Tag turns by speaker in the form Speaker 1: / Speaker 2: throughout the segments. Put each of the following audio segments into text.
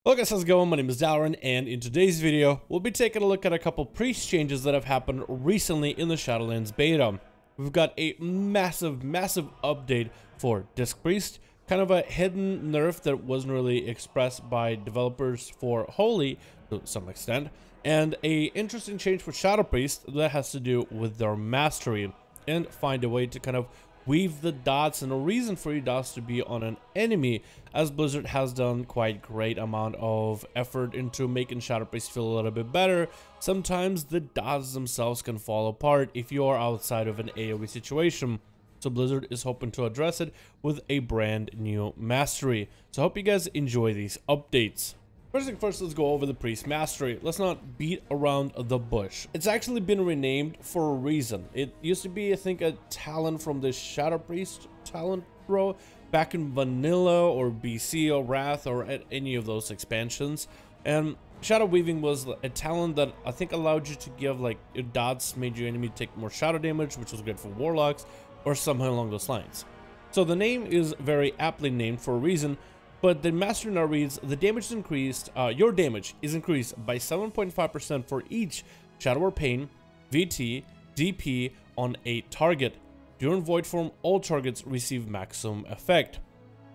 Speaker 1: Hello guys, how's it going? My name is Dalaran, and in today's video, we'll be taking a look at a couple priest changes that have happened recently in the Shadowlands beta. We've got a massive update for Disc Priest, kind of a hidden nerf that wasn't really expressed by developers for Holy to some extent, and a interesting change for Shadow Priest that has to do with their mastery, and find a way to kind of weave the dots and a reason for your dots to be on an enemy, as Blizzard has done quite great amount of effort into making Shadow Priest feel a little bit better. Sometimes the dots themselves can fall apart if you are outside of an AoE situation. So Blizzard is hoping to address it with a brand new mastery. So I hope you guys enjoy these updates. First thing first, let's go over the Priest Mastery. Let's not beat around the bush. It's actually been renamed for a reason. It used to be, I think, a talent from the Shadow Priest talent row back in Vanilla or BC or Wrath or at any of those expansions. And Shadow Weaving was a talent that I think allowed you to give, like, your dots made your enemy take more shadow damage, which was good for Warlocks or something along those lines. So the name is very aptly named for a reason. But the mastery now reads, the damage is increased, your damage is increased by 7.5% for each Shadow or Pain, VT, DP on a target. During Void Form, all targets receive maximum effect.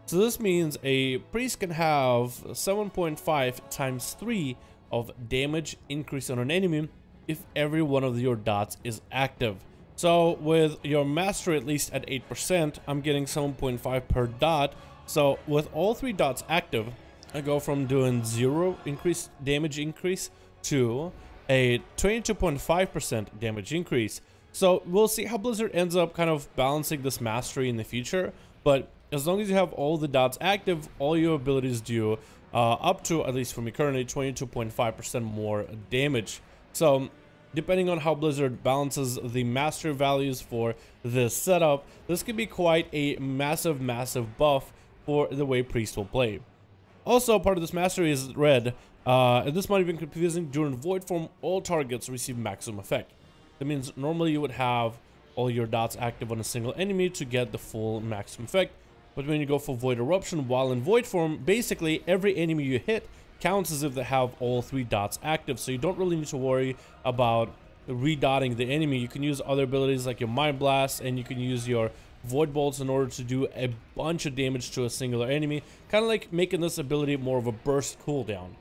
Speaker 1: So this means a priest can have 7.5 times 3 of damage increase on an enemy if every one of your dots is active. So with your mastery at least at 8%, I'm getting 7.5 per dot. So with all 3 dots active, I go from doing 0 damage increase to a 22.5% damage increase. So we'll see how Blizzard ends up kind of balancing this mastery in the future. But as long as you have all the dots active, all your abilities do up to, at least for me currently, 22.5% more damage. So depending on how Blizzard balances the mastery values for this setup, this could be quite a massive buff for the way Priest will play. Also, part of this mastery is red, and this might have been confusing. During Void Form, all targets receive maximum effect. That means normally you would have all your dots active on a single enemy to get the full maximum effect, but when you go for Void Eruption while in Void Form, basically every enemy you hit counts as if they have all 3 dots active, so you don't really need to worry about redotting the enemy. You can use other abilities like your Mind Blast, and you can use your Void Bolts in order to do a bunch of damage to a singular enemy, kind of like making this ability more of a burst cooldown.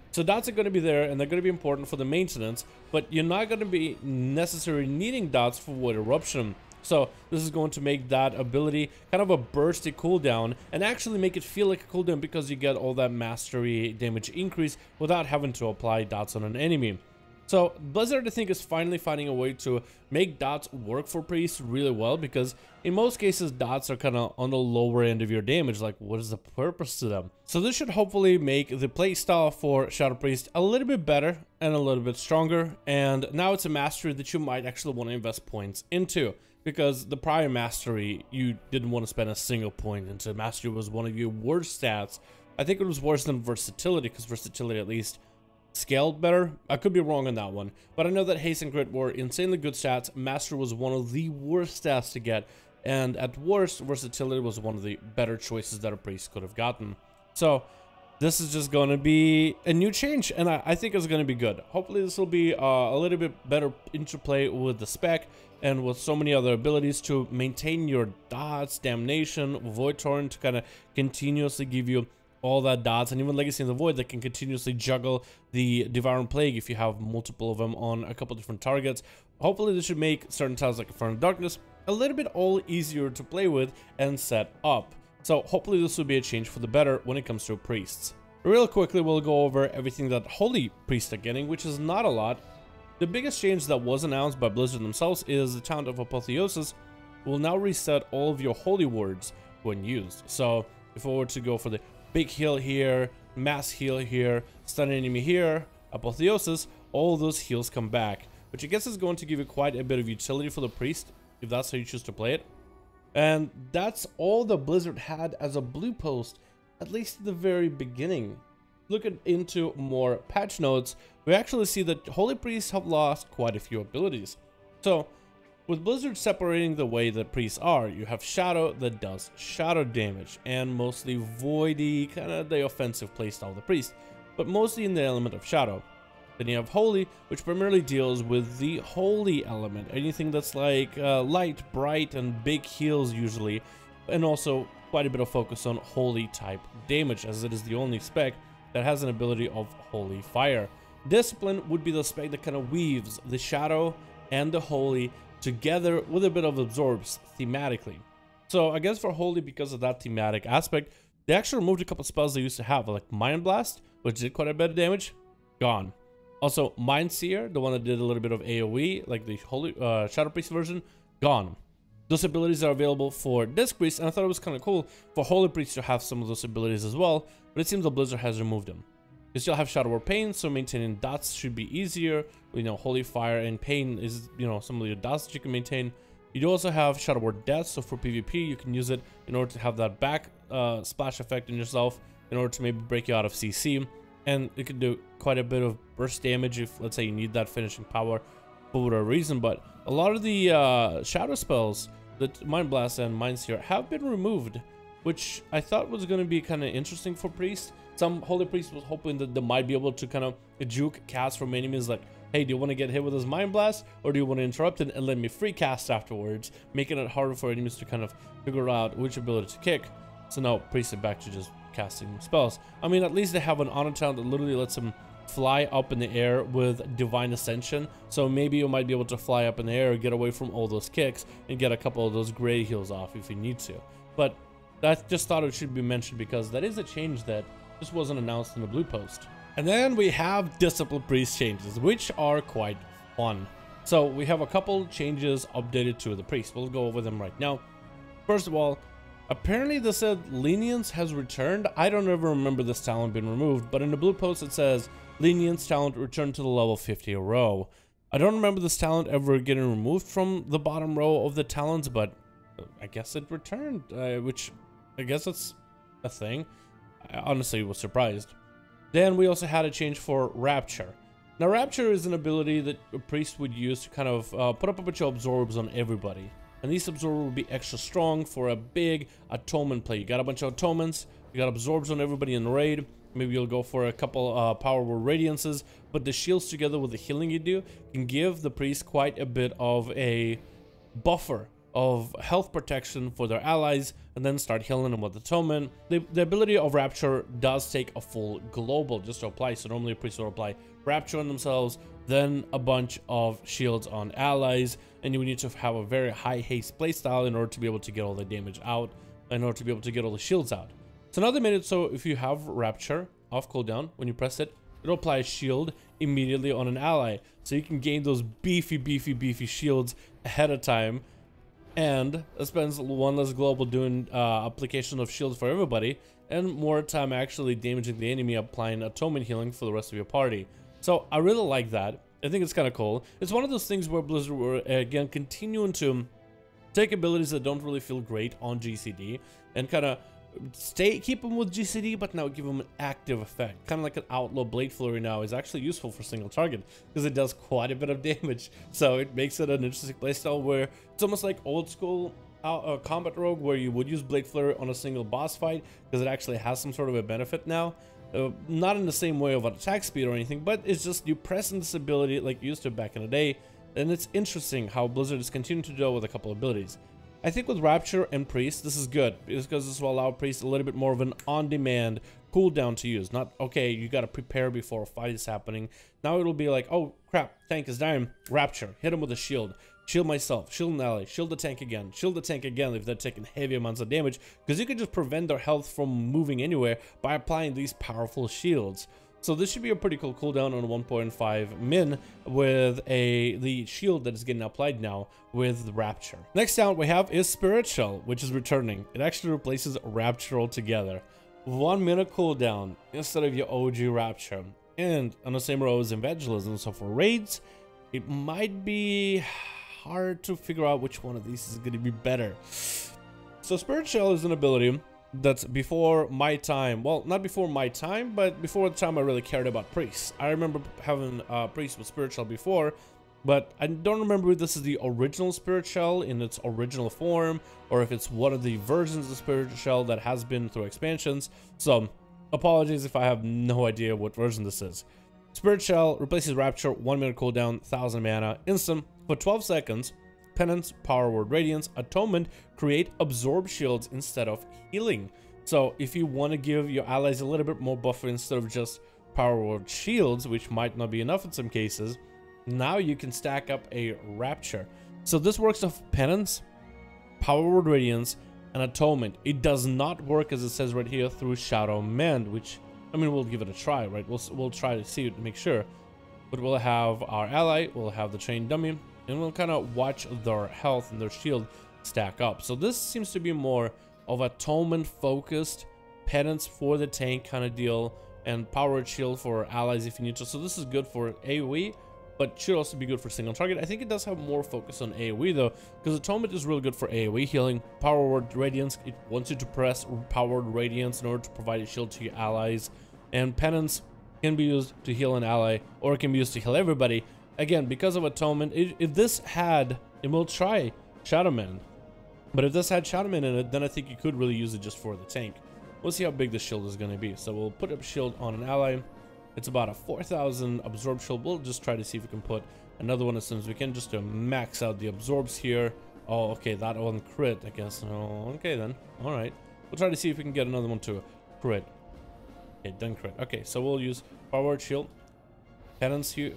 Speaker 1: So dots are going to be there, and they're going to be important for the maintenance, but you're not going to be necessarily needing dots for Void Eruption. So this is going to make that ability kind of a bursty cooldown, and actually make it feel like a cooldown because you get all that mastery damage increase without having to apply dots on an enemy. So Blizzard, I think, is finally finding a way to make dots work for Priests really well, because in most cases dots are kind of on the lower end of your damage. Like, what is the purpose to them? So this should hopefully make the playstyle for Shadow Priest a little bit better and a little bit stronger, and now it's a mastery that you might actually want to invest points into, because the prior mastery you didn't want to spend a single point into. Mastery was one of your worst stats. I think it was worse than versatility, because versatility at least scaled better. I could be wrong on that one, but I know that haste and crit were insanely good stats. Mastery was one of the worst stats to get, and at worst, versatility was one of the better choices that a priest could have gotten. So this is just going to be a new change, and I think it's going to be good. Hopefully this will be a little bit better interplay with the spec and with so many other abilities to maintain your dots, damnation, void torrent, to kind of continuously give you all that dots, and even Legacy in the Void that can continuously juggle the Devouring Plague if you have multiple of them on a couple different targets. Hopefully this should make certain tiles like Inferno Darkness a little bit all easier to play with and set up. So hopefully this will be a change for the better when it comes to priests. Real quickly, we'll go over everything that Holy Priests are getting, which is not a lot. The biggest change that was announced by Blizzard themselves is the Talent of Apotheosis will now reset all of your Holy Words when used. So if I were to go for the big heal here, mass heal here, stun enemy here, Apotheosis, all those heals come back, which I guess is going to give you quite a bit of utility for the priest, if that's how you choose to play it. And that's all the Blizzard had as a blue post, at least at the very beginning. Looking into more patch notes, we actually see that Holy Priests have lost quite a few abilities. So with Blizzard separating the way that priests are, you have Shadow that does shadow damage, and mostly voidy, kind of the offensive playstyle of the priest. but mostly in the element of shadow. Then you have holy, which primarily deals with the holy element, anything that's like light, bright, and big heals usually, and also quite a bit of focus on holy type damage, as it is the only spec that has an ability of holy fire. Discipline would be the spec that kind of weaves the shadow and the holy together with a bit of absorbs thematically. So I guess for holy, because of that thematic aspect, they actually removed a couple spells they used to have, like Mind Blast, which did quite a bit of damage, gone. Also, Mind Seer, the one that did a little bit of AoE, like the Holy Shadow Priest version, gone. Those abilities are available for Disc Priest, and I thought it was kind of cool for Holy Priest to have some of those abilities as well, but it seems that Blizzard has removed them. You still have Shadow War Pain, so maintaining dots should be easier. You know, Holy Fire and Pain is, you know, some of your dots that you can maintain. You do also have Shadow War Death, so for PvP, you can use it in order to have that back splash effect on yourself, in order to maybe break you out of CC. And it can do quite a bit of burst damage if, let's say, you need that finishing power for whatever reason. But a lot of the shadow spells, that Mind Blast and Mind Seer, have been removed, which I thought was going to be kind of interesting for Priest. Some Holy Priest was hoping that they might be able to kind of juke cast from enemies, like, hey, do you want to get hit with his Mind Blast, or do you want to interrupt it and let me free cast afterwards, making it harder for enemies to kind of figure out which ability to kick. So now Priest is back to just casting spells. I mean, at least they have an honor talent that literally lets him fly up in the air with Divine Ascension, so maybe you might be able to fly up in the air, get away from all those kicks, and get a couple of those gray heals off if you need to. But I just thought it should be mentioned because that is a change that just wasn't announced in the blue post. And then we have Discipline Priest changes, which are quite fun. So we have a couple changes updated to the Priest. We'll go over them right now. First of all, apparently they said Lenience has returned. I don't ever remember this talent being removed, but in the blue post it says Lenience talent returned to the level 50 row. I don't remember this talent ever getting removed from the bottom row of the talents, but I guess it returned, which I guess that's a thing. I honestly was surprised. Then we also had a change for Rapture. Now Rapture is an ability that a priest would use to kind of put up a bunch of absorbs on everybody. And these absorbs will be extra strong for a big atonement play. You got a bunch of atonements, you got absorbs on everybody in the raid. Maybe you'll go for a couple Power Word Radiances, but the shields together with the healing you do can give the priest quite a bit of a buffer of health protection for their allies, and then start healing them with atonement. The ability of Rapture does take a full global just to apply, so normally a priest will apply Rapture on themselves, then a bunch of shields on allies, and you need to have a very high haste playstyle in order to be able to get all the damage out, in order to be able to get all the shields out. So now they made it so if you have Rapture off cooldown, when you press it, it'll apply a shield immediately on an ally, so you can gain those beefy shields ahead of time, and it spends one less global doing application of shields for everybody, and more time actually damaging the enemy, applying atonement healing for the rest of your party. So I really like that. I think it's kind of cool. It's one of those things where Blizzard were again continuing to take abilities that don't really feel great on GCD and kind of keep them with GCD, but now give them an active effect. Kind of like an Outlaw Blade Flurry now is actually useful for single target because it does quite a bit of damage. So it makes it an interesting playstyle where it's almost like old school combat rogue, where you would use Blade Flurry on a single boss fight because it actually has some sort of a benefit now. Not in the same way of an attack speed or anything, but it's just you press in this ability like you used to back in the day. And it's interesting how Blizzard is continuing to do with a couple abilities. I think with Rapture and Priest, this is good because this will allow Priest a little bit more of an on-demand cooldown to use. Not, okay, you got to prepare before a fight is happening. Now it'll be like, oh crap, tank is dying. Rapture, hit him with a shield. Shield myself, shield an ally, shield the tank again if they're taking heavy amounts of damage, because you can just prevent their health from moving anywhere by applying these powerful shields. So this should be a pretty cool cooldown on 1.5 min with the shield that is getting applied now with Rapture. Next down we have is Spiritual, which is returning. It actually replaces Rapture altogether. 1 minute cooldown instead of your OG Rapture. And on the same row as Evangelism, so for raids, it might be hard to figure out which one of these is going to be better. So Spiritual is an ability that's before my time. Well, not before my time, but before the time I really cared about priests. I remember having priests with Spiritual before, but I don't remember if this is the original Spiritual in its original form, or if it's one of the versions of Spiritual that has been through expansions. So Apologies if I have no idea what version this is. Spirit Shell replaces Rapture, 1 minute cooldown, 1000 mana, instant for 12 seconds. Penance, Power Word Radiance, Atonement, create Absorb Shields instead of healing. So if you want to give your allies a little bit more buffer instead of just Power Word Shields, which might not be enough in some cases, now you can stack up a Rapture. So this works off Penance, Power Word Radiance, and Atonement. It does not work, as it says right here, through Shadow Mend, which, I mean, we'll give it a try, right? We'll try to see it to make sure. But we'll have our ally, we'll have the trained dummy, and we'll kind of watch their health and their shield stack up. So this seems to be more of Atonement focused, Penance for the tank kind of deal, and Powered Shield for allies if you need to. So this is good for AoE, but should also be good for single target. I think it does have more focus on AoE though, because Atonement is really good for AoE healing. Power Word Radiance, it wants you to press Powered Radiance in order to provide a shield to your allies. And Penance can be used to heal an ally, or it can be used to heal everybody. Again, because of Atonement, if this had, and we'll try Shadow Mend, but if this had Shadow Mend in it, then I think you could really use it just for the tank. We'll see how big the shield is going to be. So we'll put up shield on an ally. It's about a 4000 absorb shield. We'll just try to see if we can put another one as soon as we can, just to max out the absorbs here. Oh, okay, that one crit, I guess. Oh, okay then. All right. We'll try to see if we can get another one to crit. Okay, done crit. Okay, so we'll use forward shield, penance here,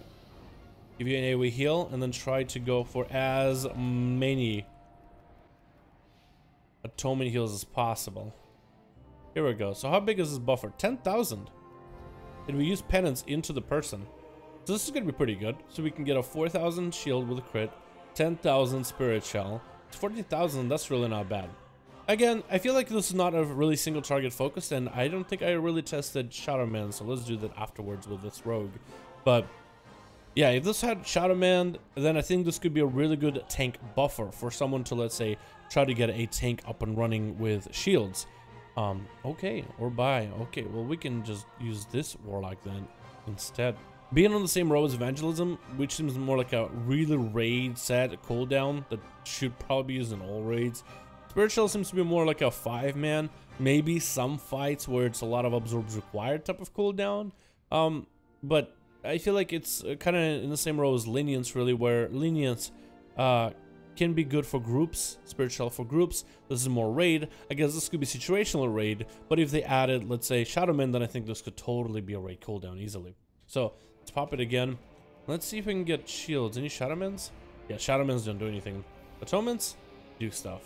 Speaker 1: give you an AoE heal, and then try to go for as many atonement heals as possible. Here we go. So how big is this buffer? 10,000. And we use penance into the person. So this is going to be pretty good. So we can get a 4,000 shield with a crit, 10,000 spirit shell. It's 14,000. That's really not bad. Again, I feel like this is not a really single target focused, and I don't think I really tested Shadow Man, so let's do that afterwards with this rogue. But yeah, if this had Shadow Man, then I think this could be a really good tank buffer for someone to, let's say, try to get a tank up and running with shields. Okay, or buy. Okay, well, we can just use this warlock then instead. Being on the same row as evangelism, which seems more like a really raid set cooldown that should probably be used in all raids. Spiritual seems to be more like a 5-man, maybe some fights where it's a lot of absorbs required type of cooldown. But I feel like it's kind of in the same row as Lenience, really, where Lenience can be good for groups, Spiritual for groups. This is more raid. I guess this could be situational raid, but if they added, let's say, Shadowman, then I think this could totally be a raid cooldown easily. So let's pop it again. Let's see if we can get shields. Any Shadowmans? Yeah, Shadowmans don't do anything. Atonements do stuff.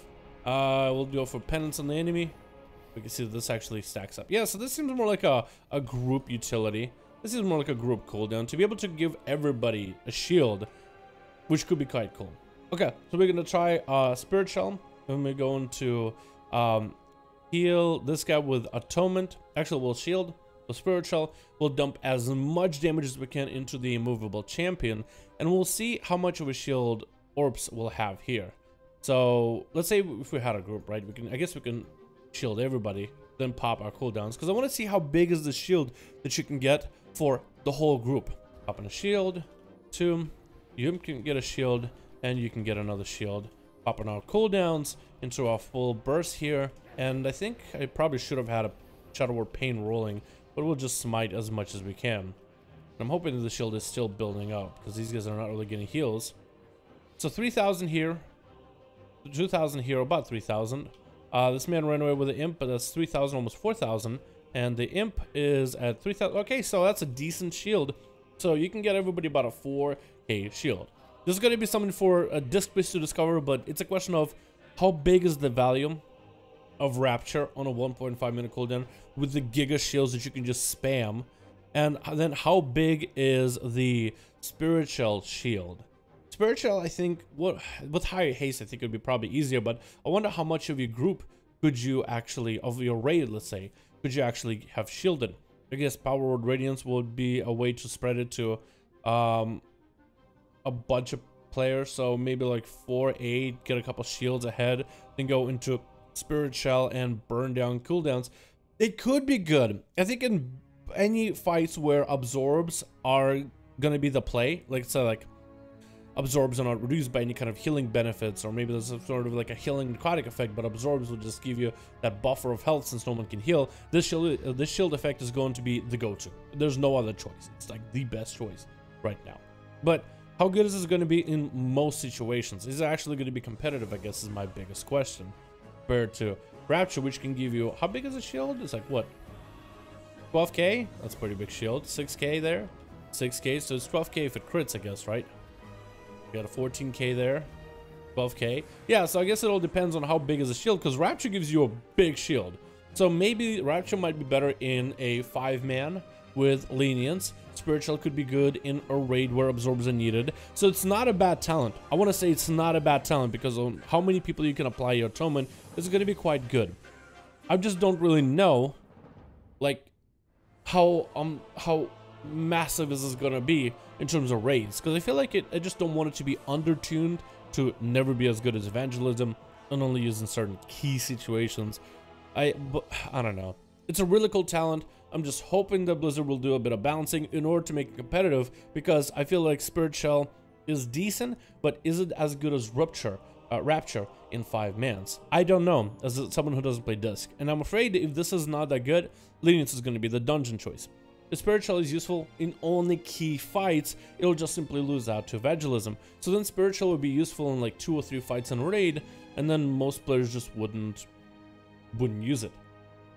Speaker 1: We'll go for penance on the enemy. We can see that this actually stacks up. Yeah, so this seems more like a group utility. This is more like a group cooldown to be able to give everybody a shield, which could be quite cool. Okay, so we're gonna try Spirit Shell, and we're going to heal this guy with Atonement. Actually, we'll shield the Spirit Shell. We'll dump as much damage as we can into the immovable champion, and we'll see how much of a shield orbs we'll have here. So let's say if we had a group, right? I guess we can shield everybody, then pop our cooldowns, because I want to see how big is the shield that you can get for the whole group. Pop in a shield, 2, you can get a shield, and you can get another shield. Pop in our cooldowns into our full burst here, and I think I probably should have had a Shadow Word Pain rolling, but we'll just smite as much as we can. And I'm hoping that the shield is still building up, because these guys are not really getting heals. So 3,000 here, 2,000 here, about 3,000. This man ran away with the imp, but that's 3,000, almost 4,000. And the imp is at 3,000. Okay, so that's a decent shield. So you can get everybody about a 4k shield. This is going to be something for a disc base to discover, but it's a question of how big is the value of Rapture on a 1.5 minute cooldown with the Giga shields that you can just spam. And then how big is the Spiritual shield? Spiritual, I think, with higher haste, I think it would be probably easier, but I wonder how much of your group could you actually, of your raid, let's say, could you actually have shielded? I guess Power Word Radiance would be a way to spread it to a bunch of players, so maybe like 4-8, get a couple shields ahead, then go into Spirit Shell and burn down cooldowns. It could be good. I think in any fights where absorbs are gonna be the play, like, so like, absorbs are not reduced by any kind of healing benefits, or maybe there's sort of like a healing necrotic effect, but absorbs will just give you that buffer of health since no one can heal. This shield effect is going to be the go-to. There's no other choice. It's like the best choice right now. But how good is this going to be in most situations? Is it actually going to be competitive, I guess, is my biggest question. Compared to Rapture, which can give you, how big is a shield? It's like, what, 12k? That's a pretty big shield. 6k there. 6k, so it's 12k if it crits, I guess, right? You got a 14k there. 12k. Yeah, so I guess it all depends on how big is the shield, because Rapture gives you a big shield. So maybe Rapture might be better in a 5-man with Lenience. Spiritual could be good in a raid where absorbs are needed. So it's not a bad talent. I want to say it's not a bad talent, because on how many people you can apply your atonement is going to be quite good. I just don't really know, like, how massive is this gonna be in terms of raids, because I feel like I just don't want it to be undertuned to never be as good as evangelism and only used in certain key situations. But I don't know. It's a really cool talent. I'm just hoping that Blizzard will do a bit of balancing in order to make it competitive, because I feel like Spirit Shell is decent, but is it as good as Rapture in 5-mans? I don't know, as someone who doesn't play Disc, and I'm afraid if this is not that good, Lenience is going to be the dungeon choice. If Spiritual is useful in only key fights, it'll just simply lose out to evangelism. So then Spiritual would be useful in like 2 or 3 fights in a raid, and then most players just wouldn't use it.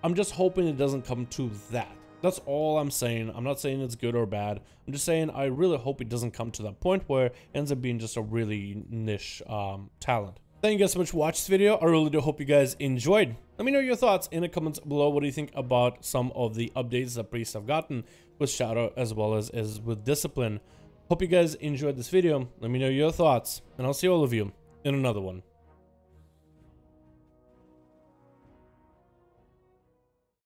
Speaker 1: I'm just hoping it doesn't come to that. That's all I'm saying. I'm not saying it's good or bad. I'm just saying I really hope it doesn't come to that point where it ends up being just a really niche talent. Thank you guys so much for watching this video. I really do hope you guys enjoyed. Let me know your thoughts in the comments below. What do you think about some of the updates that priests have gotten with Shadow as well as with Discipline? Hope you guys enjoyed this video. Let me know your thoughts, and I'll see all of you in another one.